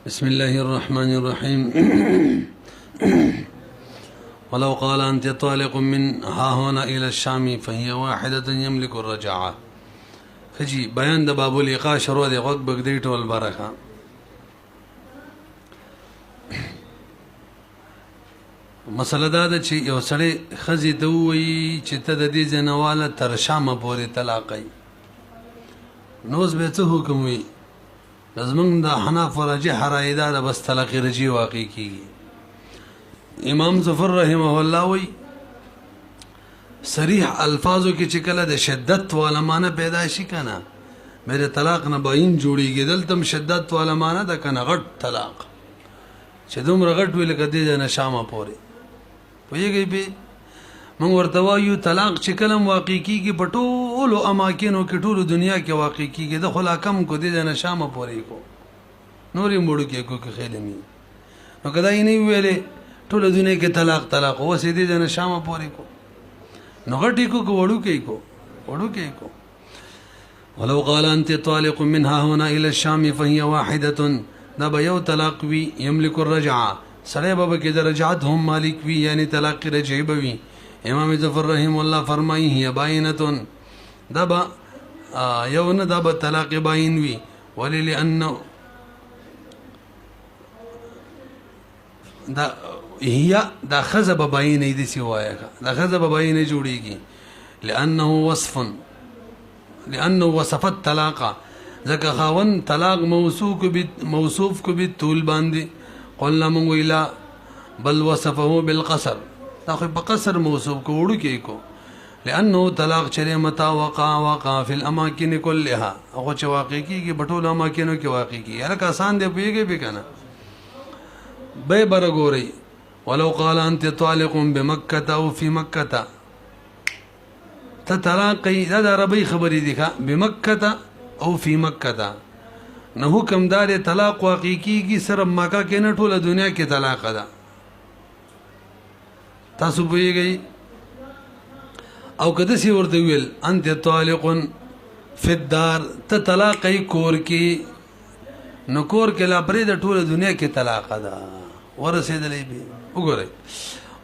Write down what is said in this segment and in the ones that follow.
بسم الله الرحمن الرحيم ولو قال أنت طالق من ها هنا إلى الشام فهي واحدة يملك الرجعة خجي بيان د باب الإيقاع شروع دي غوږ بګدی ټول برخه مسله دا ده چې یو سړی خزي ته وایي چې ته د دې ځنواله تر شامه پورې طلاقي نوز به څه حکم وي زمونږ د حناف راجح رائے دا بس طلاق رجعي واقع کیږي امام ظفر رحمه الله وی صریح الفاظو کې چې کله د شدت والا معنی پیدا شي کنه مېره طلاق نه باین جوړیږي دلته شدت والا معنی د کنه غټ طلاق چې دومره غټ ویل کدي نه شامه پورې ویږي به موږ ورته وایو طلاق چې کلم واقع کیږي په ټولو اماکنو کې ټولو دنیا کې واقع کیږي د خلا کم کو دي نه شامه پورې کو نورې مړو کې کو خېلمي نو کدا یې نه ویلې ټولو دنیا کې طلاق وسې دي نه شامه پورې کو نو غټي کو وړو کې کو ولو قال انت طالق منها هنا الى الشام فهي واحده دا به یو طلاق وی يملك الرجعه سړی به کې د رجعت هم مالک وی یعنی طلاق رجعي به وی امام ظفر رحم الله فرمایي هي باینه دا به یو نه دا به طلاق باین وی ولی لانه دا هي دا خزب باینه دي سی وایه دا خزب باینه جوړیږي لانه وصف الطلاق ذکر خاون طلاق موصوف کو بالطول باندې قلنا من ویلا بل وصفه بالقصر دا خو په قصر موصوف کو وړو کې کو لانه طلاق چره متا وقع في الاماكن كلها هغه چې واقع کیږي بټول اماکنو کې واقع کیږي هر کا آسان دی پیږي به کنه به برګوري ولو قال انت طالق بمكه او في مكه تطلاقي دا عربي خبري دي بمكه او في مكه نه حکم دار طلاق واقع کیږي صرف مکه کې نه ټوله دنیا کې طلاق ده تاسو پوهیږئ او کده سی ورته ویل انت طالق فی الدار ته طلاق کور کې نو کور کې لا پرې د ټوله دنیا کې طلاق ده ورسېدلې به وګورئ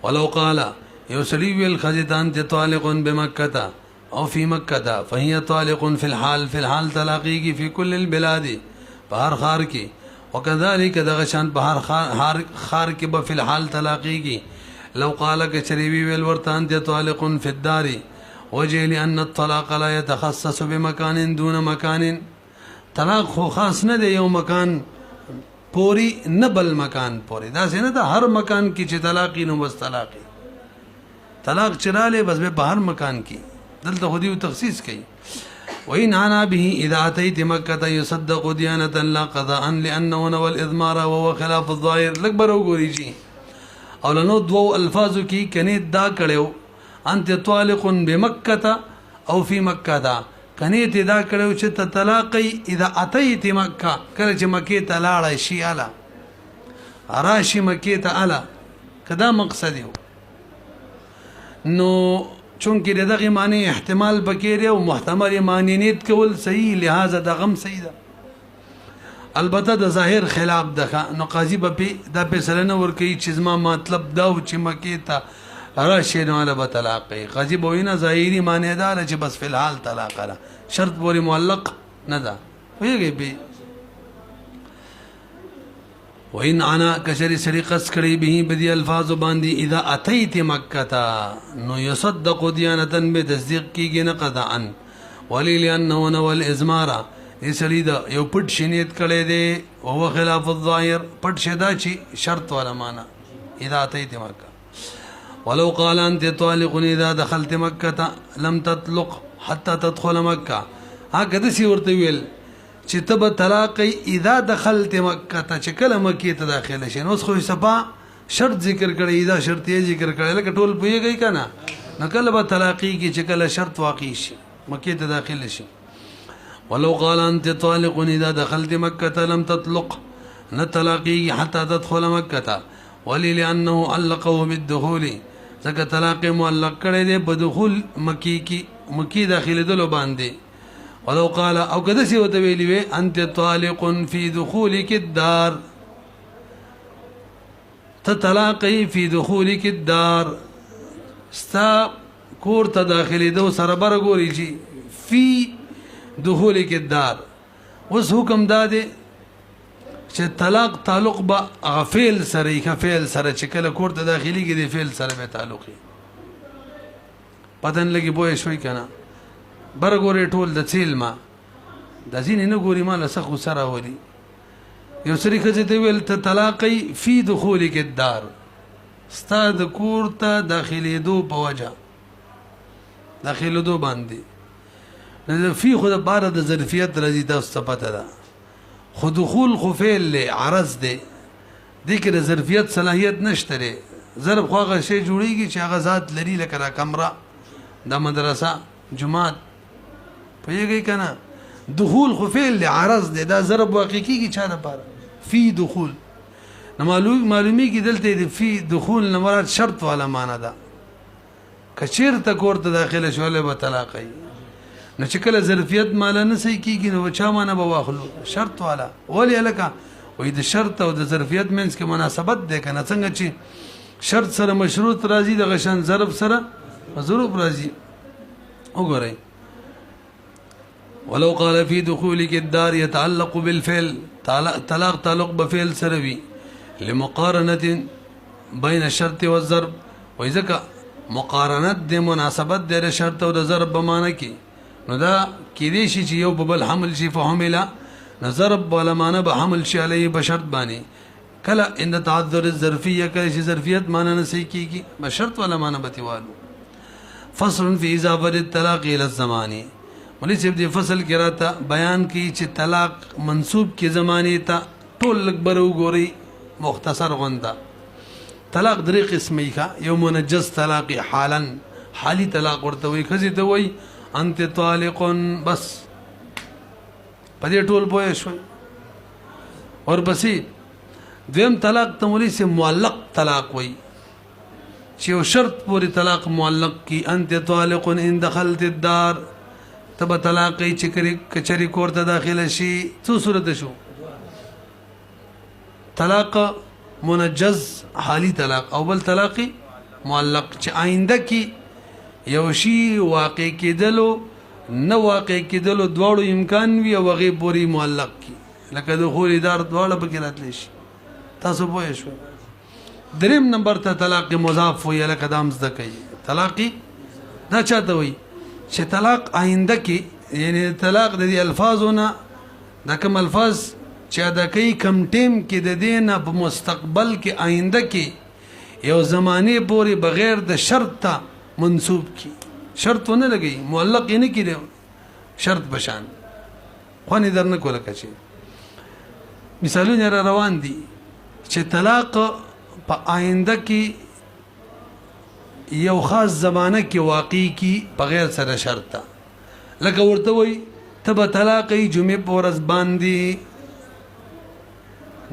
ولو قال یو سړي ویل خزیدان ته طالق بمکه او فی مکه فهي طالق فی الحال طلاقیږي فی کل البلاد بهر خار کې وکذالک دغه شان بهر خار کې به فی الحال طلاقیږي لو قال كشريبي والورتان طالق في الدار وجه لأن الطلاق لا يتخصص بمكان دون مكان طلاق خو خاص نه دی یو مکان پوری نبل مکان پوری دا څنګه دا هر مکان کې چې طلاقي نو بس طلاق چراله بس به بهر مکان کې دلته خو دی تخصیص کوي وإن عنا به إذا أتيت مكة يصدق ديانة لا قضاء لأنه نوى الإضمار وهو خلاف الظاهر لكبر وګوريږي او نو دو الفاظو کی کني دا کړو انت طالق بمکه او فی مکه دا کني ته دا کړو چې طلاقي اذا اتيت مکه کله چې مکه ته لاړ شي الا راشي مکه ته الا کدا مقصد یو نو چونکه دغه معنی احتمال بکیره او محتمل معنی نیت کول صحیح لہذا دغم صحیح ده البته د ظاهر خلاف ده نو قاضي به دا فیصله نه ور کوي چې ما مطلب دا و چې مکه ته راشي نو له طلاق قاضي به وینا ظاهري معنی دار چې بس فی الحال طلاق را شرط پورې معلق نه ده ویږي به وین انا کشری سریقس کړي به بدی الفاظ باندې اذا اتيت مکه نو يصدق ديانه به تصدیق کیږي نه قضاء ولي لانه نوى الازمار اسلی دا یو پټ شنیت کړي دي او خلاف الظاهر پټ شدا چی شرط ولا معنا اذا اتيت مکه ولو قال انت طالق اذا دخلت مکه لم تطلق حتى تدخل مکه هغه سی ورته ویل چې تب طلاق اذا دخلت مکه چې کله مکه ته داخله شې نو خو سبا شرط ذکر کړي اذا شرط یې ذکر کړي لکه ټول پوهیږي کنه نو کله به طلاقي کې چې کله شرط واقع شي مکه ته داخله شي ولو قال انت طالق اذا دخلت مكه لم تطلق نطلاقي حتى تدخل مكه ولي لانه علقه بالدخول ذکر طلاق معلق کړي دي بدخول مکی داخله دلو باندې ولو قال او کده سی وته ویلی وی انت طالق في دخولك الدار ته طلاقی فی دخولک الدار ستا کور ته داخلېدو سره بره ګوري چې فی دخولک الدار. اوس حکم دا دی چې طلاق تعلق به هغه فعل سره یې ښه فعل سره چې کله کور ته داخلېږي د فعل سره به تعلق یې پته نه لګي پوه شوئ که نه. بره ګورې ټول د څیل ما دا ځینې نه ګوري ما له څه غوسه راولي. یو سړي ښځې ته ویل ته طلاقی فی دخولک الدار ستا د کور ته داخلېدو په وجه داخلېدو باندې. فی خو د پاره د ظرفیت راځي تاسو ته پته ده خو دخول خو فعل دی عرض دی دې کې د ظرفیت صلاحیت نشته دی. ظرف خو هغه شی جوړېږي چې هغه ذات لري لکه دا کمره دا مدرسه جومات پوهېږئ که نه. دخول خو فعل دی عرض دی دا ضرب واقع کېږي چا دپاره فی دخول. نو معلومیږي دلته د فی دخول نه مراد شرط والا معنی ده. که چېرته کور ته داخله شولی به طلاق وي نو چې کله ظرفیت مالا نه صحیح کېږي نو چا معنی به واخلو شرط والا. ولې هلکه وایي د شرط او د ظرفیت منځ کې مناسبت دی که نه څنګه چې شرط سره مشروط راځي دغه شان ظرف سره ظروف راځي. وګورئ ولو قال في دخولك الدار يتعلق بالفعل طلاق تعلق بفعل سره وي لمقارنه بين الشرط والضرب. وإذا مقارنت د مناسبت د شرط او د ضرب په معنی کې نو دا کېدای شي چې یو په بل حمل شي فهمله نو ضرب والا معنی به حمل شي علیه په شرط باندې. کله ان تعذر الظرفیه کله چې ظرفیت معنی نه صحیح کېږي به شرط والا معنی به تیوالو. فصل فی اضافه الطلاق الى الزمان. مولوی صاحب دې فصل کې راته بیان کی چې طلاق منسوب کې زمانه ته ټول لږ بر وګورئ مختصر غونډه. طلاق درې قسمه ښه یو منجز طلاق حالا حالي طلاق ورته وایي ښځې ته وایي انت طالق بس په دې ټول پوه شوئ. ورپسې دویم طلاق ته مولوی صاحب معلق طلاق وایي چې یو شرط پورې طلاق معلق کی انت طالق ان دخلت الدار ته به طلاق یې چې کچرې کور ته داخله شي. څو صورت شو طلاق منجز حالی طلاق او بل طلاق معلق چې آینده کې یو شی واقع کېدلو نه واقع کېدلو دواړو امکان وي او هغې پورې معلق کی لکه دخول دار دواړه پکې راتلی شي. تاسو پوه شوئ. دریم نمبر ته طلاق مضاف وایي لکه دا هم زده کوي. طلاق دا چاته وایي چې طلاق آینده کې یعنی طلاق د دې الفاظو نه دا کوم الفاظ چې ادا کوي کم ټیم کې د دې نه په مستقبل کې آینده کې یو زمانه پورې بغیر د شرط ته منسوب کی شرط ونه لګي معلق یې نه کړي شرط بشان خوانې در نه کوله کچې مثالونه را روان دي چې طلاق په آینده کې یو خاص زمانه کې واقع کی بغیر سره شرط ته لکه ورته وایي ته به طلاق یې جمعې په ورځ باندې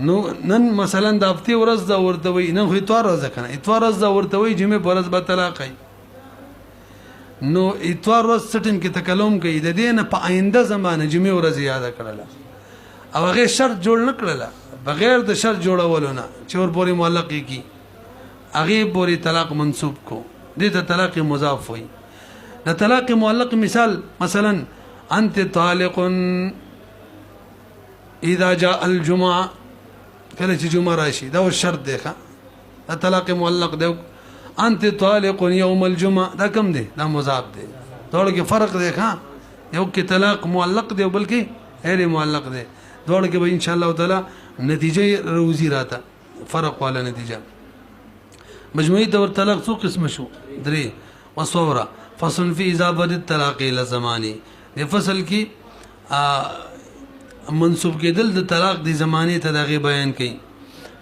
نو نن مثلا د هفتې ورځ دا ورته وایي نن خو اتوار ورځ ده که نه اتوار ورځ دا ورته وایي جمعې په ورځ به طلاق یې نو اتوار ورځ څه ټیم کې تکلم کوي د دې نه په آینده زمانه جمعې ورځ یاده کړله او هغې شرط جوړ نه کړله بغیر د شرط جوړولو نه چې ورپورې معلق یې کي هغې پورې طلاق منسوب کو دې ته طلاق مضاف وایي. د طلاق معلق مثال مثلا انت طالق اذا جاء الجمعه کله چې جمعه راشي دا شرط دی ښه دا طلاق معلق دی. انت طالق یوم الجمعه دا کم دی دا مضاف دی دواړو کې فرق دی ښه یو کې طلاق معلق دی او بل کې غیر معلق دی دواړو کې به ان شاء الله تعالی نتیجه روزي راته فرق والا نتیجه. مجموعي طور طلاق څو قسم شو درې وصوره. فصل فی اضافه الطلاق الى زمانه دې فصل کې منسوب کېدل د طلاق د زمانه ته دغه بیان کړي.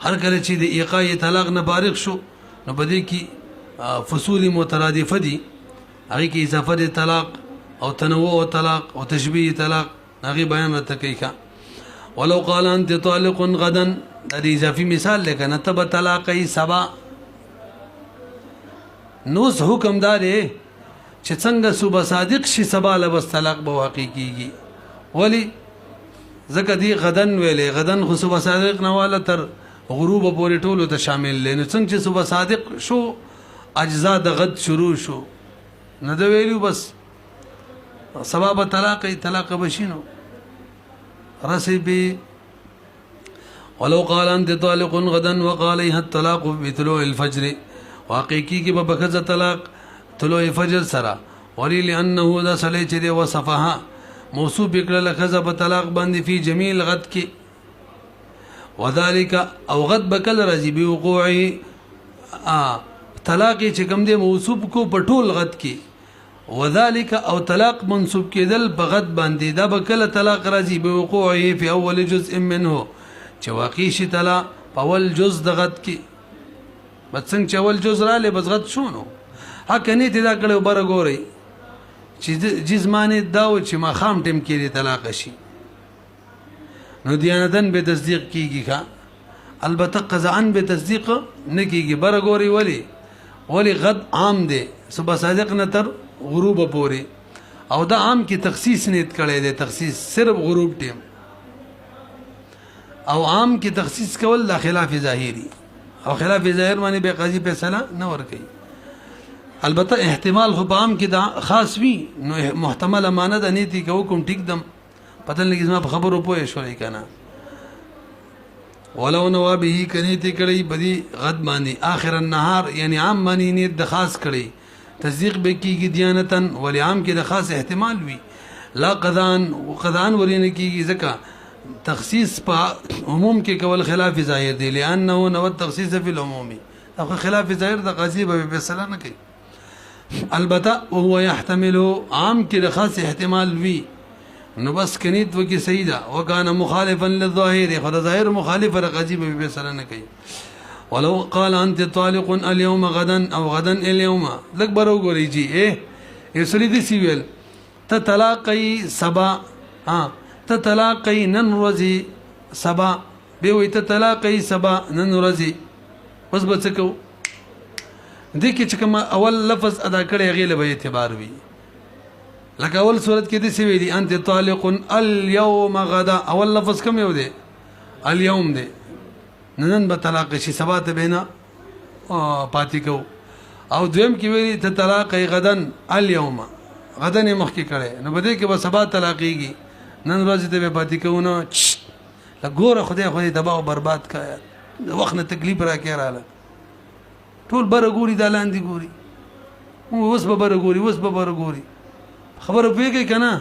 هر کله چې د ایقاع طلاق نه فارغ شو نو په دې کې فصول مترادفه دي هغه کې اضافه د طلاق او تنوع طلاق او تشبیه طلاق هغه بیان راته کوي. ولو قال انت طالق غدا د اضافي مثال لکنه تب طلاقي سبا نو حکم دار چې څنګه صبح صادق شي سبا لبس طلاق به واقع کیږي. ولی ځکه دی غدن ویلې غدن خو صبح صادق نه والا تر غروب پورې ټولو ته شامل دی. نو څنګه چې صبح صادق شو اجزا د غد شروع شو نو د ویلو بس سبا به طلاق بشینو رسی بی. ولو قال انت طالق غدا وقاليها الطلاق بطلوع الفجر واقعي کی ببخذ طلاق طلوع فجر سرا ولي لانه ذا سلی چې دی وصفها موصوف کړل خذ طلاق باندې فی جمیل غد کی وذلك او غد بکل رضی بوقوعه طلاق چې کوم دی موصوف کو پټول غد کی وذلك او طلاق منصوب کېدل بغد باندې دا بکل طلاق راځي بوقوعه فی اول جزء منه چې واقع شي طلاق په اول جزء د غد کې بس څنګه چې اول جزء را لې بس غد شونو حق نه دي دا کړو بر ګوري چې جسمانه دا و چې ما خام ټیم کې طلاق شي نو دیانتن به تصدیق کیږي ښا البته قضاءن به تصدیق نه کیږي بر ګوري ولی غد عام دی صبح صادق نه تر غروب پورې او دا عام کی تخصیص نیت کړي دی تخصیص صرف غروب ټیم او عام کی تخصیص کول لا خلاف ظاهری او خلاف ظاهر باندې به قاضي فیصله نه ور کوي. البته احتمال خو عام کی دا خاص وی نو محتمل امانت نیتی کو کوم ټیک دم پتہ لګی زما په خبرو پوه شوې کنه ولو نوابه کنيتي کړي بدی غد باندې اخر النهار یعنی عام باندې نیت د خاص کړي تصدیق به کیږي دیانتن ولی عام کې د خاص احتمال وی لا قضان وقضان ورینه کیږي ځکه تخصیص په عموم کې کول خلاف ظاهر دی لانه نو التخصيص فی العموم او خلاف ظاهر د قاضي به فیصله نه کوي. البته وهو يحتمل عام کې د خاص احتمال وی نو بس کنیت وکي سیدا وکانه مخالفا للظاهر خدا ظاهر مخالف رقاضي به فیصله نه کوي. ولو قال انت طالق اليوم غدا او غدا اليوم لک برو ګوري جی یسلی دي سیویل ته طلاقي سبا تطلاقي نن ورځي سبا به وي تطلاقي سبا نن ورځي بس بچکو دې کې چې کوم اول لفظ ادا کړي غیله به اعتبار وي لکه اول صورت کې دې سی ویلي انت طالق اليوم غدا اول لفظ کوم یو دی اليوم دی نن به طلاق شي سبا ته بینه پاتې کو او دویم کې ویلي تطلاقي غدا اليوم غدا نه مخکې کړي نو بده کې به سبا طلاقيږي نن ورځ ته به پاتې کوونه لګوره خدای تباہ او برباد کایا وخت نه تکلیف را کې رااله ټول بر ګوري د لاندې ګوري اوس به بر ګوري خبره پیږي کنه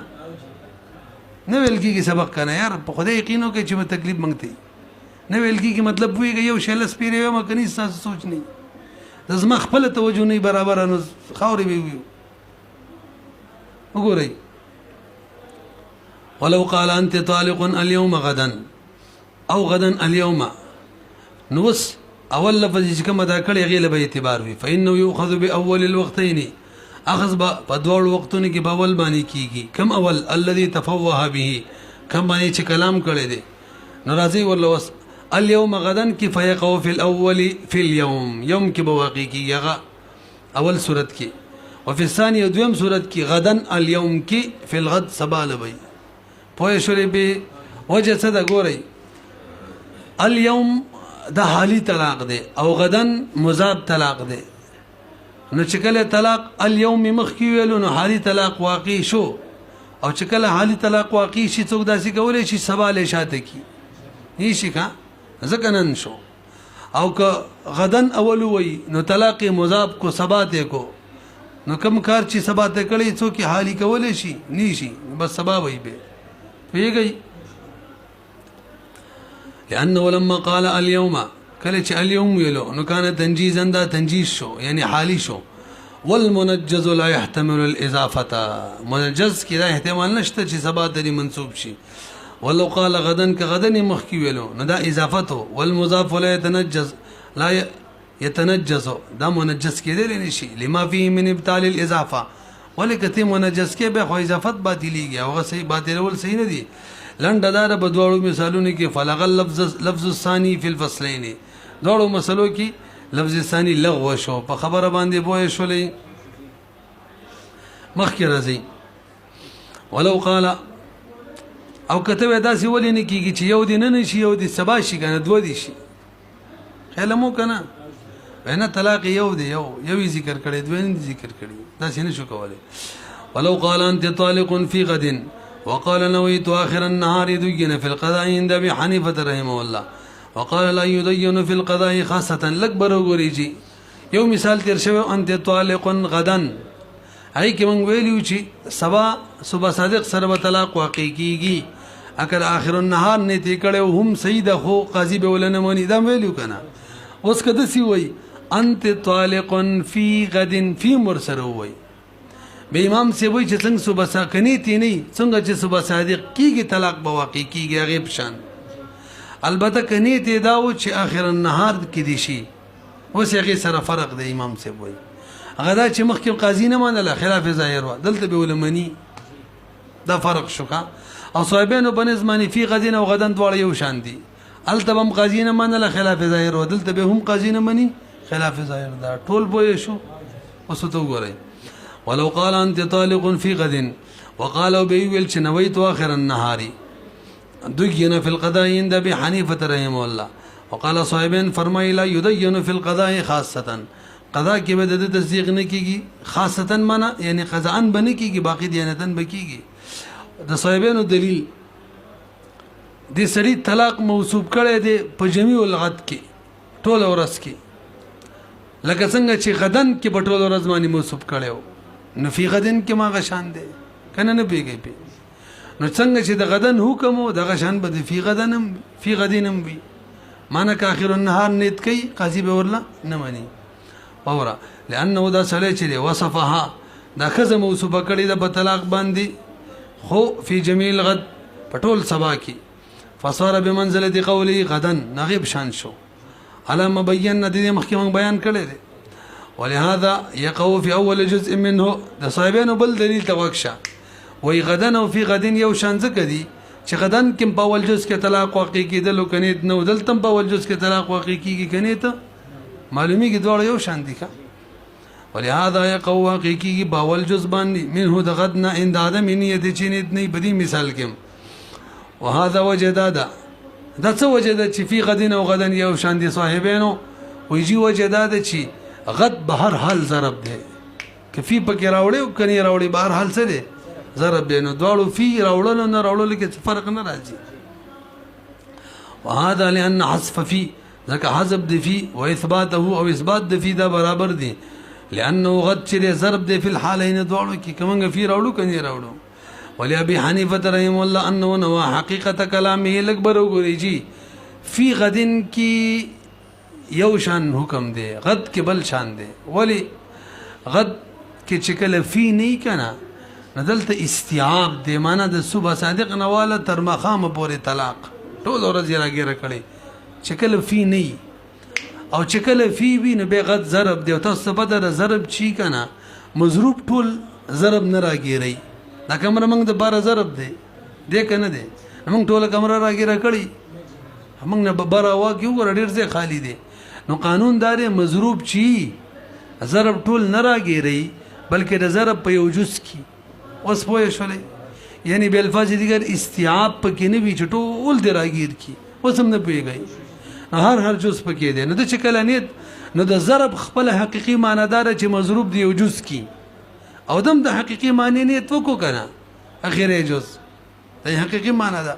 نه ویل کیږي سبق کنه یار په خدای یقینو کې چې ما تکلیف منګتي نه ویل کیږي مطلب پیږي یو شلس پیری ما کني تاسو سوچ نه زما خپل توجه نه برابر انو خاوري وي وګورئ ولو قال انت طالق اليوم غدا او غدا اليوم نوس اول لفظ چې کوم دا کړي غیله به اعتبار وي فانه يؤخذ باول الوقتين اخذ په دوړ وختونو کې باول باندې کیږي کم اول الذي تفوه به کم باندې چې کلام کړي دي ناراضي ولا وس اليوم غدا کې فيقع في الاول في اليوم يوم کې بواقع کیږي اول صورت کې وفي الثاني دویم صورت کې غدا اليوم کې في الغد سبا لوي پوه شولې به وجه څه دا ګورئ اليوم دا حالي طلاق دی او غدن مضاف طلاق دی نو چې کله طلاق اليوم مخکې ویلو نو حالي طلاق واقع شو او چې کله حالي طلاق واقع شي څوک داسې کولای شي سبا له شاته کی نشي کا ځکه نن شو او که غدن اول وی نو طلاق مضاف کو سبا ته کو نو کوم کار چې سبا ته کړي څوک حالي کولای شي نشي بس سبا وی به پیږي لانه لما قال اليوم کله چې اليوم ویلو نو کان تنجیزا دا تنجیز شو یعنی حالی شو والمنجز لا يحتمل الاضافه منجز کی دا احتمال نشته چې سبا ته منسوب شي ولو قال غدا كغدا مخکی ویلو نو دا اضافته والمضاف لا يتنجز لا يتنجز دا منجز کېدل نشي لما فيه من ابطال الاضافه ولکته منجز کې به خو اضافت باطلیږي او صحیح باطل ول صحیح نه دي لنډدار بدوړو مثالونه کې فلغ لفظ الثاني في الفصلين دوړو مسلو کې لفظ ثاني لغو شو په خبره باندې بوې شولې مخکې راځي ولو قال او کته دا سی ولې نه کیږي چې یو دین نه شي یو د سبا شي کنه دوه دي شي خیال مو کنه وینا طلاق یو دی یو ذکر کړي دوی ذکر کړي دا څنګه شو کوله ولو قال انت طالق في غد وقال نويت اخر النهار دين في القضاء عند ابي حنيفه رحمه الله وقال لا يدين في القضاء خاصه لكبر غوريجي یو مثال تیر شوی انت طالق غدا ای کی مونږ ویلو چې صبح صادق سره طلاق واقع کیږي اگر اخر النهار نه تی کړه هم سید خو قاضي به ولنه مونږ دا ویلو کنه اوس کده سی وای انت طالق في غد في مرسل وای به امام سی وای چې څنګه صبح ساکنی تی نه څنګه چې صبح صادق کیږي طلاق به واقع کیږي غیب شان البته کني تی دا و چې اخر النهار کې دي شي اوس هغه سره فرق دی امام سی وای هغه دا چې مخکې قاضي نه منله خلاف ظاهر و دلته به ولمني دا فرق شو کا او صاحبانو بنظمانی فی غدین او غدن دواړه یو شان دي الته هم قاضي نه منله خلاف ظاهر و دلته به هم قاضي نه مني خلاف ظاهر دا ټول بوې شو اوس ته وګورئ ولو قال انت طالق في غد وقالوا بيويل نويت اخر النهار دين في القضاء عند ابي حنيفه رحمه الله وقال صاحبين فرمای لا يدين في القضاء خاصه قضاء کې به د تصدیق نه کیږي خاصه معنا یعنی قضاء بنه کیږي باقی دیانتن بکیږي د صاحبانو دلیل د سړي طلاق موصوب کړي دي په جميع الغد کې ټول ورځ کې لکه څنګه چې غدن کې په ټول ورځ باندې موصوب کړي نو فی غدن کې ما غشان دي کنه نه پیږي پی نو څنګه چې د غدن حکم او د غشان به فی غدنم فی غدینم وی معنا که اخر النهار نیت کوي قاضي به ورلا نه مانی اورا لانه دا سړی چې وصفها دا خزه موصوبه کړي د په طلاق باندې خو فی جمیع الغد پټول سبا کی فصار بمنزله قولی غدن نغیب شان شو علامه بیان د محکمه بیان کړي دي ولهذا يقع في اول جزء منه د صاحبانو بل دلیل توقشه وی غدن او فی غدن یو شان ځکه دي چې غدن کې په اول جز کې طلاق واقع کیدل او کني نو دلته په اول جز کې طلاق واقع کیږي کني ته معلومی کې دواړه یو شان دي کا ولهذا يقع واقع کیږي په اول جز باندې منه د غدنا عند ادم نیت چې نیت نه بدی مثال کې وهذا وجدادا دا څه وجدا چې فی غدن او غدن یو شان دي صاحبانو ویجی وجدادا چې غد به هر حال ضرب دی کفي پکې راوړي او کني راوړي بهر حال څه دی ضرب دی نو دواړو فی راوړل نه راوړل کې فرق نه راځي وهذا لان حذف فی ځکه حذف دی فی او اثباته او اثبات دی فی دا برابر دی لانه غد چې ضرب دی فی الحالین دواړو کې کومه فی راوړو کني راوړو ولی ابي حنیفه رحم الله انه نو حقیقت کلامه الاکبر وګریږي فی غدن کی یو شان حکم دی غد کې بل شان دی ولی غد کې چې کله فی نه کنا ندلته استیعاب دی معنا د صبح صادق نواله تر مخام پورې طلاق ټول ورځ راګیره کړي چې کله فی نه او چې کله فی وی نه به غد ضرب دی او تاسو په در ضرب چی کنا مضروب ټول ضرب نه راګیری دا کمره موږ د 12 ضرب دی کنه دی موږ ټول کمره راګیره کړي موږ نه 12 واکیو ور ډیر ځای خالی دی نو قانون دار مضروب چی ضرب ټول نه راګیری بلکې د ضرب په یو جز کی اوس پوه شولې یعنی به الفاظ دیگر استیعاب پکې نه وی چټول دی راګیر کی اوس هم نه پیږي هر جز پکې دی نو د چکل نیت نو د ضرب خپل حقيقي معنی دار چې مضروب دی یو جز کی او دم د حقيقي معنی نیت وکړو کنه اخیری جز د حقيقي معنی ده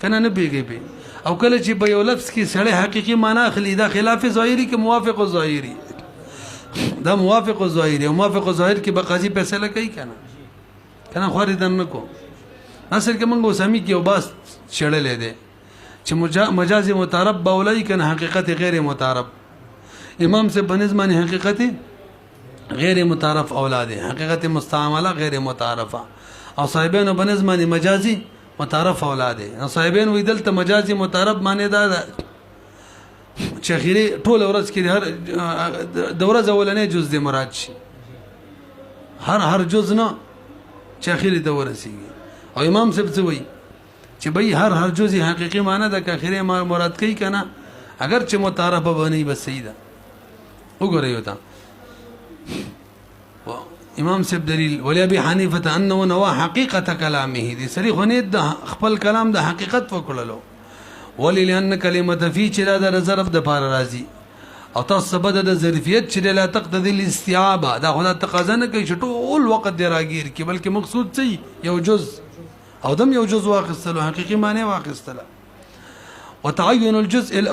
کنه نه پیږي او کله چې په یو لفظ کې سړی حقيقي معنی اخلي دا خلاف ظاهري کې موافق ظاهري دا موافق ظاهري او موافق ظاهر کې به قاضي فیصله کوي کنه خوري دن کو اصل کې موږ سمي کې وباس چړلې ده چې مجاز متعارف باولای کنه حقیقت غیر متعارف امام سے بنظمانی حقیقت غیر متعارف اولاد حقیقت مستعمله غیر متعارفه او صاحبانو بنظمانی مجازي متعارف اولاد او صاحبین وې دلته مجازي متعارف معنی دا چې اخیری ټول ورځ کې هر د ورځ اولنې جز دې مراد شي هر جز نه چې اخیری د ورسیږي او امام صاحب څه وایي چې به هر جز حقيقي معنی د اخیری مراد کوي کنه اگر چې متعارف بنئ بس صحیح ده وګورئ وتا امام صاحب دلیل ولی ابي حنیفه انه نوا حقیقت کلامه دي سری خنید د خپل کلام د حقیقت وکړلو ولی لأن کلمه فی چې دا د ظرف د پاره راځي او تاسو بده د ظرفیت چې لا تقتضي الاستيعاب دا خدای تقاضا نه کوي چې ټول وخت دی راګیر کی بلکې مقصود څه یو جز او دم یو جز واخستلو حقيقي معنی واخستله وتعين الجزء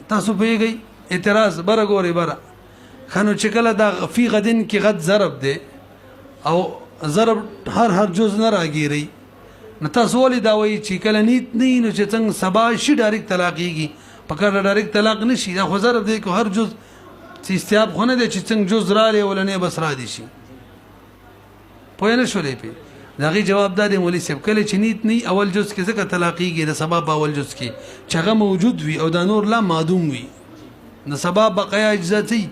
تاسو پیږي اعتراض بره ګوري بره خنو چې کله دا فی غدن کې غد ضرب دی او ضرب هر جز نه راګیری نو تاسو ولې دا وایي چې کله نیت نه نو چې څنګه سبا شي ډایرکټ طلاقيږي پکړه ډایرکټ طلاق نشي دا خو ضرب دی کو هر جز چې استیاب خونه دی چې څنګه جز را لې ولنه بس را دي شي پوه نه شولې په دغه جواب دا دی مولوی صاحب کله چې نیت نه اول جز کې ځکه طلاقيږي د سبب اول جز کې چې هغه موجود وي او دا نور لا معدوم وي د سبب بقایا اجزاتی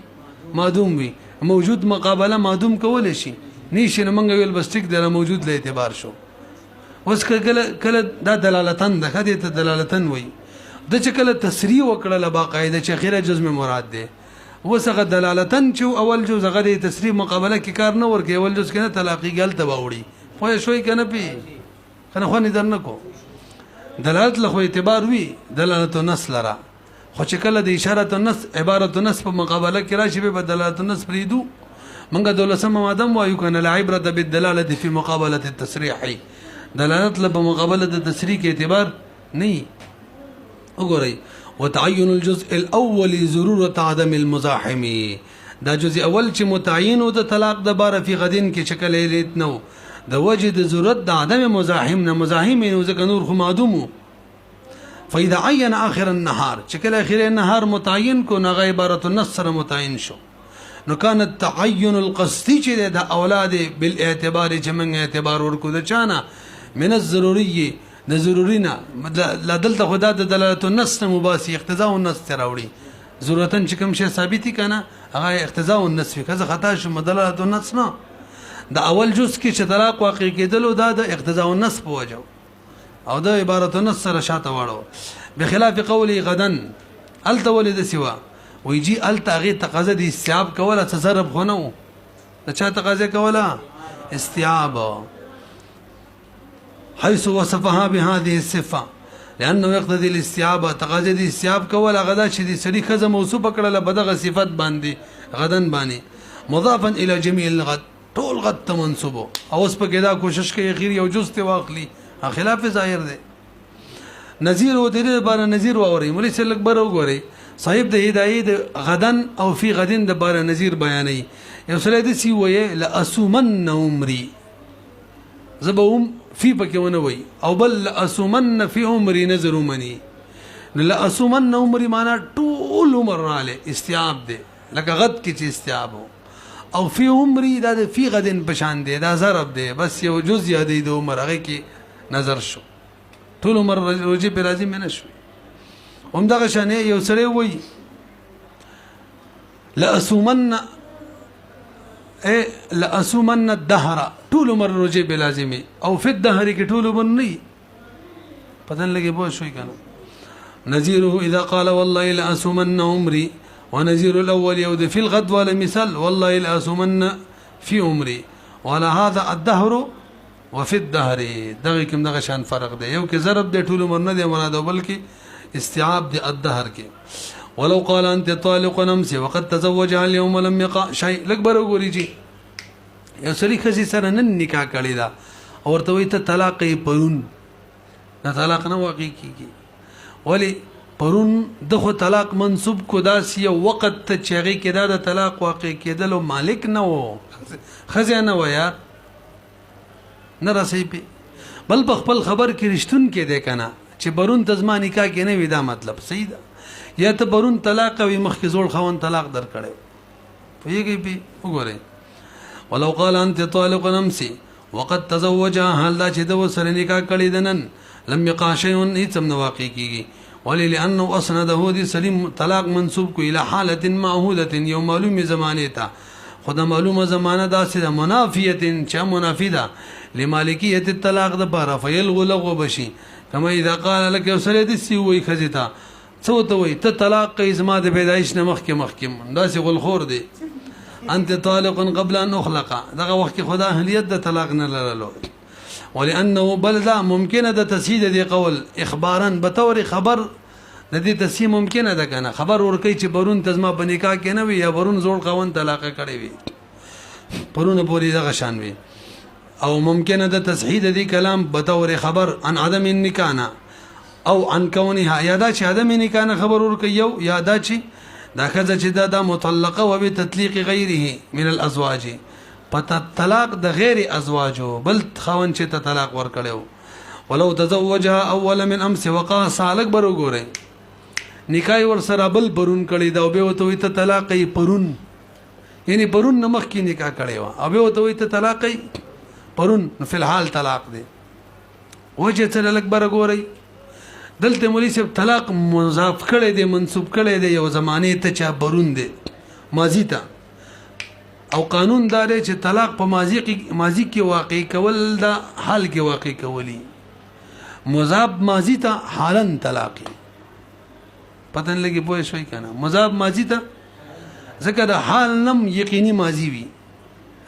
معدوم وي موجود مقابله معدوم کول شي نشي نه منګ ویل بس ټیک دی موجود له اعتبار شو اوس کله دا دلالتن د خدای ته دلالتن وي د چې کله تسریع وکړه له باقاعده چې خیره جزم مراد ده وسغه دلالتن چې اول جز غره تسریع مقابله کې کار نه ورکي اول جز کې نه طلاقي ګل تباوړي خو شوي کنه پی کنه خو نه درنه کو دلالت له اعتبار وی دلالت النص لرا خو چې کله د اشاره النص عبارت النص په مقابله کې راشي به دلالت النص پریدو منګه دولسم مادم وایو کنه العبره بالدلاله في مقابله التصريح دلالت له مقابله د تصریح کې اعتبار نه وګورئ وتعين الجزء الاول ضروره عدم المزاحم دا جزء اول چې متعین او د طلاق د بار فی غدین کې شکل لیت نو د وجد ضرورت د عدم مزاحم نه مزاحم نو ځکه نور خو معدوم فاذا عين اخر النهار شکل اخر النهار متعین کو نه عبارت النصر متعین شو نو کان التعین القصدی چې د اولاد بالاعتبار چې من اعتبار ورکو د چانه من الضروري د ضرورینا لا دلته خدا د دلالت النص مباسي اقتضاء النص تراوړي ضرورتن چې کوم شی ثابتي کنه هغه اقتضاء النص کزه خطا شو دلالت النص نه د اول جز کې چې طلاق واقع کېدل دا د اقتضاء النص په وجو او د عبارت النص سره شاته واړو بخلاف قولي غدن التولد سوا ويجي التغي تقاضا دي استيعاب کوله تصرف خونو د چا تقاضا کوله استيعاب حيث وصفها بهذه الصفه لانه يقتضي الاستيعاب تقاضا دي استيعاب کوله غدا چې دي سړي خزه موصوف کړل بدغه صفت باندې غدن باندې مضافا الى جميع الغد طول غد ته منسوب او اوس په کېدا کوشش کوي اخیر یو جز ته واخلي خلاف ظاهر دی نذیر و دې بار نذیر و اوري مولي سلک بر وګوري صاحب د هدايه غدن او فی غدن د بار نذیر بیانې یو سره دې سی وې لاسمن عمري زبوم في پکونه وي او بل اسمن في عمري نظر مني لا اسمن عمري معنا طول عمر راله استيعاب دي لکه غد کی چې استيعاب او في عمري دا في غدن پشان دي دا ضرب دي بس یو جز یادې د عمر هغه کی نظر شو طول عمر روجي په راځي منه شو هم دغه شانه یو سره وي لا اسمن لا اسمن الدهر طول عمر روجه بلازمي او في الدهر کې طول عمر نه پتن لګي بو شوي کنه نذيره اذا قال والله لا اسمن عمري ونذير الاول يود في الغد ولا مثال والله لا اسمن في عمري ولا هذا الدهر وفي الدهر دغه کوم دغه شان فرق دی یو کې ضرب دی طول عمر نه دی مراد بلکې استيعاب دی الدهر کې ولو قال انت طالق نمسي وقد تزوجها اليوم لم يقع شيء لکبر وګوري جی یو سړي خزي سره نن نکاح کړی دا اورته وي ته طلاق پرون دا طلاق نه واقع کیږي ولی پرون دغه طلاق منسوب کو داسي وخت ته چېږي کې دا د طلاق واقع کېدل او مالک نه وو خزي نه ویا نه راسي په بل خپل خبر کې رښتون کې دی کنه چې پرون تزما نکاح کې نه وي دا مطلب صحیح ده یا ته برون طلاق وي مخکې زول خوان طلاق در کړو پوهیږي په وګورئ ولو قال انت طالق نمسي وقد تزوجها هل دا چې د وسره نکاح کړی دنن لم يقع شيء هیڅ هم واقع کیږي ولي لانه اسنده دي سلیم طلاق منسوب کو الى حاله معهوده یو معلومه زمانه ته خدا معلومه زمانه داسې ده منافیه چا منافیده لمالکیه الطلاق د بار فيلغ لغو بشي کما اذا قال لك وسره دي سی وي خزیتا څه ته وي ته طلاق کوي زما د پیدایش نه مخکې داسې غلخور دی انت طالق قبل ان اخلق دغه وخت کې خدا اهلیت د طلاق نه لرلو ولانه بل ذا ممکنه د تسهيل دی قول اخبارا بتور خبر د دې تصحیح ممکنه ده کنه خبر ورکړي چې برون تزما په نکاح کې نه وي یا برون زوړ خاوند طلاق کړي وي پرونه پوری دغه شان وي او ممکنه ده تصحیح د دې کلام بطور خبر عن عدم النکاح او عن كونها یادا چې عدم نکاح خبر ورکړي یو یادا چې دا خزه چې دا مطلقه و به تطلیق غیره من الازواج پته طلاق د غیر ازواجو بل خاوند چې ته طلاق ورکړو ولو تزوجها اول من امس وقاص عليك برو ګورئ نکاح ور سره بل برون کړي دا او به وته ته طلاق یې پرون یعنی پرون نمخ کې نکاح کړي وا او به وته ته طلاق یې پرون فی الحال طلاق دی وجه ته لک بر ګورئ دلته مولوی صاحب طلاق مضاف کړي دی منسوب کړي دی یو زمانه ته چا برون دی ماضی ته او قانون دار چې طلاق په ماضی کې واقع کول دا حال کې واقع کولی مضاف ماضی ته حالن طلاق پتن لګي پوه شوي کنه مضاف ماضی ته ځکه د حال نم یقیني ماضی وي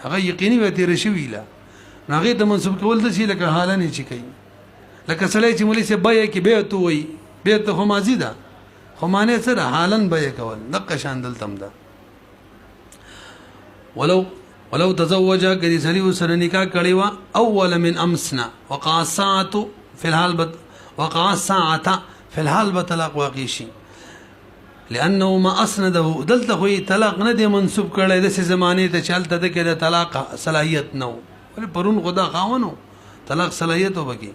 هغه یقیني به تیر شوی لا هغه ته منسوب کول د شي لکه حالن چې کوي لکه سړی چې مولوی صاحب بیا کې به تو وي به ته خو ماضی ده خو معنی سره حالن به کول دغه شان دلتم ده ولو تزوج کدي سړی وسره نکاح کړي وا اول من امسنا وقع الساعه في الحال وقع الساعه في الحال بطلاق واقع شي لانه ما اسنده دلته خو طلاق نه دی منسوب کړي د زمانه ته چلته د کې طلاق صلاحیت نو ول پرون خدا خاونو طلاق صلاحیت وبکی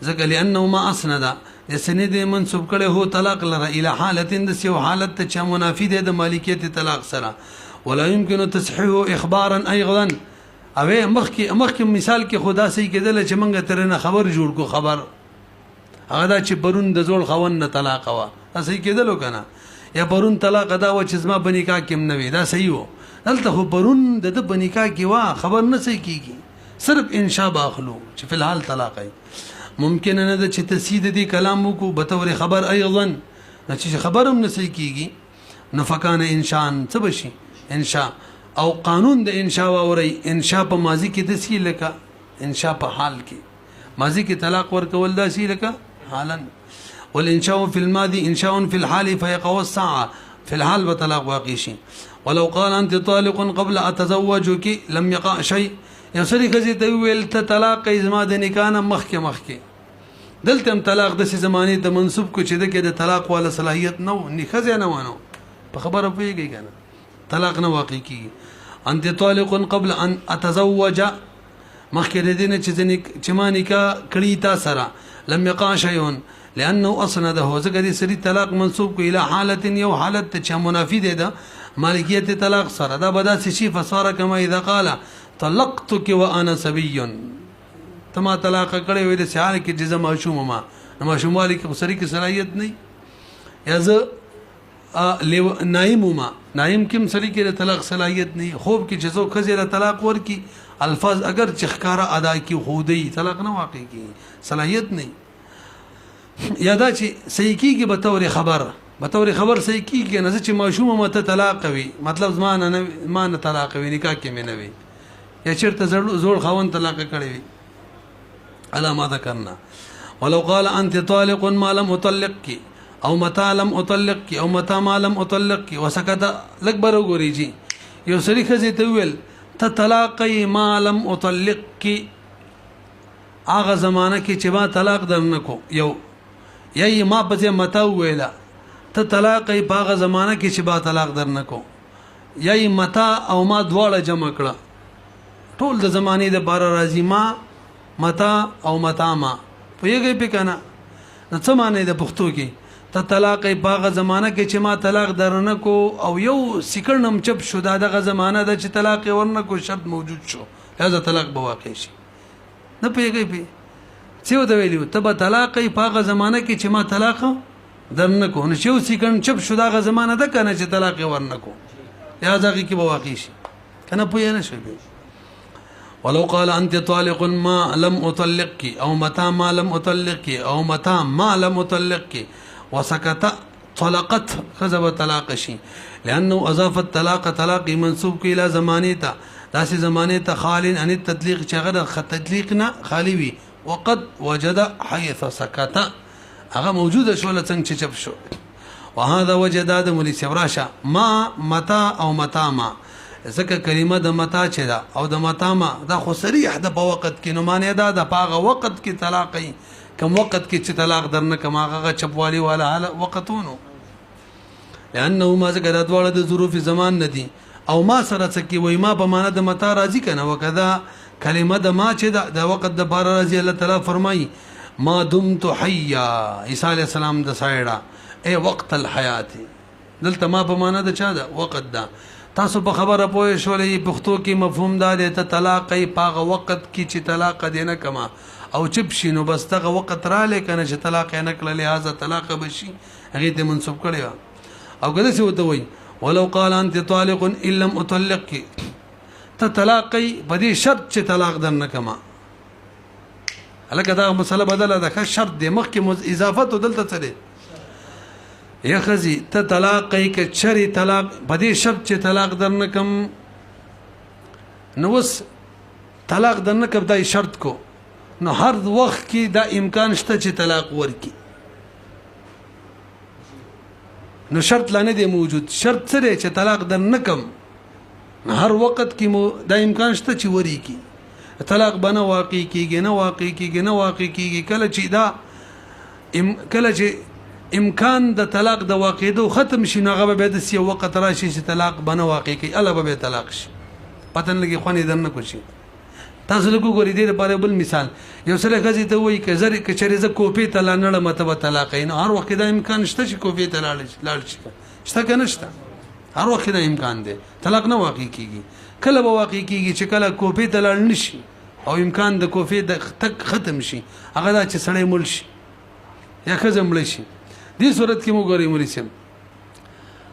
ځکه لانه ما اسند د سند منسوب کړي هو طلاق لره الى حالت د سیو حالت ته چا منافی ده د مالکیت طلاق سره ولا يمكن تصحيحه اخبارا ايضا اوه مخکې مثال کې خدا سي کېدل چې منګه ترنه خبر جوړ کو خبر هغه دا چې برون د زول خون نه طلاق وا صحیح کېدلو کنه یا برون طلاق دا و چې زما بنیکا کې نه وي دا صحیح وو دلته خو برون د بنیکا کې وا خبر نه صحیح کیږي صرف انشاء باخلو چې فی الحال طلاق ممکن نه د چې تسید دي کلام کو بتور خبر ايضا چې خبرم نه صحیح کیږي نفقان انشان څه بشي انشاء او قانون د انشاء اوري انشاء په ماضی کې د سی لکه انشاء په حال کې ماضی کې طلاق ورکول دا سی لکه حالا والانشاء في الماضي انشاء في الحال فيقع الساعه في الحال بطلاق واقع شي ولو قال انت طالق قبل اتزوجك لم يقع شيء يسري خزي ته ویل ته طلاق ازما د نکانه مخکې دلته طلاق د زمانه د منسوب کو چې د طلاق ولا صلاحیت نو نخزه نه وانه په خبره پیږي کنه طلاق نه واقع کی انت طالق قبل ان اتزوج مخکې دینه چې ما نکاح کړی تا سره لم يقع شيء لانه اسنده ذکر سری طلاق منسوب کو الى حالت یو حالت چې منافی ده مالکیت طلاق سره دا بدا شي فصار كما اذا قال طلقتك وانا صبي تما طلاق کړی وې د سیال کې جزم ماشوم ما ماشوم والی کې سری کې صلاحیت نه یا ز نائم ما نائم کوم سری کې طلاق صلاحیت نه خوب کې جزو خزر طلاق ورکی الفاظ اگر چخکارا ادا کی خودی طلاق نه واقع کی صلاحیت نه یادا چې صحیح کیږي بطور خبر صحیح کیږي نه چې ماشوم مته طلاق وي مطلب زمانه طلاق وي نکاح کې مې نه وي یا چیرته زوړ خاون طلاق کړی وي الا ما ذكرنا ولو قال انت طالق ما لم اطلقك او متى لم اطلقك او متى ما لم اطلقك وسكت لكبر غوريجي یو سری خزي ته ویل ته طلاق ما لم اطلقك اغه زمانہ کې چې ما طلاق درنکو یو یی ما په متا ویلا ته طلاق په هغه زمانہ کې چې با طلاق درنکو یی متا او ما دواړه جمع کړه ټول د زمانه د بار راضی ما متا او متا ما پویږي په کنه نو څه معنی د پښتو کې ته طلاق په هغه زمانہ کې چې ما طلاق درنکو او یو سکرنم چپ شو دغه زمانہ د چې طلاق ورنکو شرط موجود شو هغه طلاق به واقع شي نه پویږي په څه د ویلو ته طلاق په هغه زمانہ کې چې ما طلاق درنکو نو شو سکرن چپ شو دغه زمانہ د کنه چې طلاق ورنکو یا ځکه کې به واقع شي کنه پوی نه شي ولو قال انت طالق ما لم اطلقك او متى ما لم اطلقك او متى ما لم اطلقك وسكت طلقت خذب طلاق شي لانه اضاف الطلاق طلاق منسوب الى زمانيته داسي زمانيته خال عن التطليق شغل تطليقنا خالي وي وقد وجد حيث سكت هغه موجوده شول څنګه چې چپ شو. وهذا وجه دا د مولي سوراشه ما متا او متا ما ځکه کلمه د متا چې دا او د متا ما دا خو صریح د په وخت کې نو معنی دا د پاغه وخت کې طلاقي کم وخت کې چې طلاق درنه کما هغه چپوالي والا حال وختونو لانه ما ذکر دواړه د ظروف زمان ندي او ما سره څه کې وای ما په معنا د متا راضي کنه وکذا کلمه د ما چې د وخت د بار راضي الله تعالی فرمایي ما دمت حیا عیسی علی السلام د سایړه اے وقت الحیات دلته ما په معنا د چا د وخت دا تاسو په خبره پوه شولې پښتو کې مفهوم دا دی ته طلاق یې پاغه وخت کې چې طلاق دینه کما او چپ شینو بس دغه وخت را لیکنه چې طلاق نه کړل لہذا طلاق بشي هغه ته منسوب کړي او کله څه وته وای ولو قال انت طالق ان لم اطلقك ته طلاقي بدی شرط چې طلاق درنه کما الکه دا مسله بدله ده شرط دی مخکې اضافه دلته څه دی یا خزي ته طلاق کوي ک چری طلاق بدی شرط چې طلاق درنه کم نو وس طلاق درنه کم دای شرط کو نو هر وخت کې دا امکان شته چې طلاق ورکی نو شرط لانه دی موجود شرط سره چې طلاق درنه کم هر وخت کې دا امکان شته چې ورکی طلاق بنه واقع کیږي نه واقع کیږي نه واقع کیږي کله چې دا کله چې امکان د طلاق د واقعېدو ختم شي نو هغه به د سی وخت راشي چې طلاق بنه واقع کی الله به طلاق شي پتن لګي خوني درنه کوشي تاسو له ګوري دې لپاره بل مثال یو سره غزي ته وای ک زری ک چریزه کوپی ته لاندړه متبه طلاق نه هر وخت دا امکان شته چې کوپی ته لاړ شي شته کنه شته هر وخت دا امکان دی طلاق نه واقع کیږي کله به واقع کیږي چې کله کوپی ته لاړ نشي او امکان د کوپی د تک ختم شي هغه دا چې سړی مل شي یا خزم مل شي دې صورت کې مو ګوري مریسم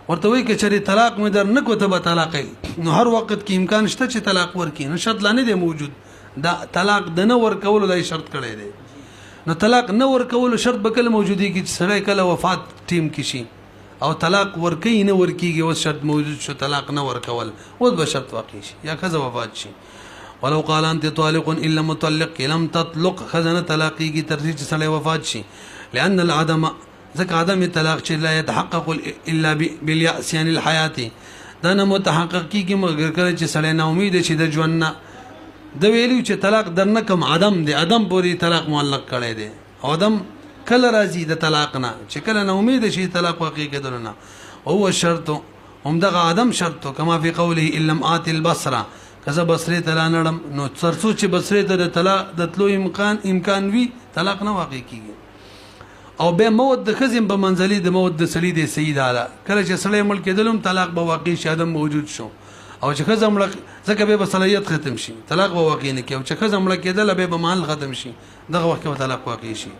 ورته وای کې چې طلاق مې در نه کوته به طلاق نو هر وخت کې امکان شته چې طلاق ورکې نو شرط لانه دی موجود دا طلاق د نه ورکول د شرط کړی دی نو طلاق نه ورکول شرط به کله موجودي کې سړی کله وفات ټیم کې شي او طلاق ورکې نه ورکیږي او شرط موجود شو طلاق نه ورکول او به شرط واقع شي یا کله وفات شي ولو قال انت طالق الا مطلق لم تطلق خزنه طلاقي کی ترجیح سړی وفات شي لان العدم ذکر عدم طلاق چې لا يتحقق الا بالياس عن الحياه دا نه متحقق کیږي مگر کله چې سړی نه امید شي د ژوند نه د ویلو چې طلاق درنه کم عدم دی عدم پوری طلاق معلق کړي دی عدم کله راځي د طلاق نه چې کله نه امید شي طلاق واقع کېدل نه او شرط هم دغه عدم شرط کما فی قوله ان لم ات البصره کزه بصره تلا نړم نو ترڅو چې بصره ته د طلاق د تلو امکان وي طلاق نه واقع کیږي او به موت د خزم په منځلي د موت د سړي د سید اعلی کله چې سړی ملک کېدلم طلاق به واقع شي ادم موجود شو او چې خزم ملک ځکه به صلاحیت ختم شي طلاق به واقع نه کیږي او چې خزم ملک کېدل به مال ختم شي دغه وخت کې طلاق واقع شي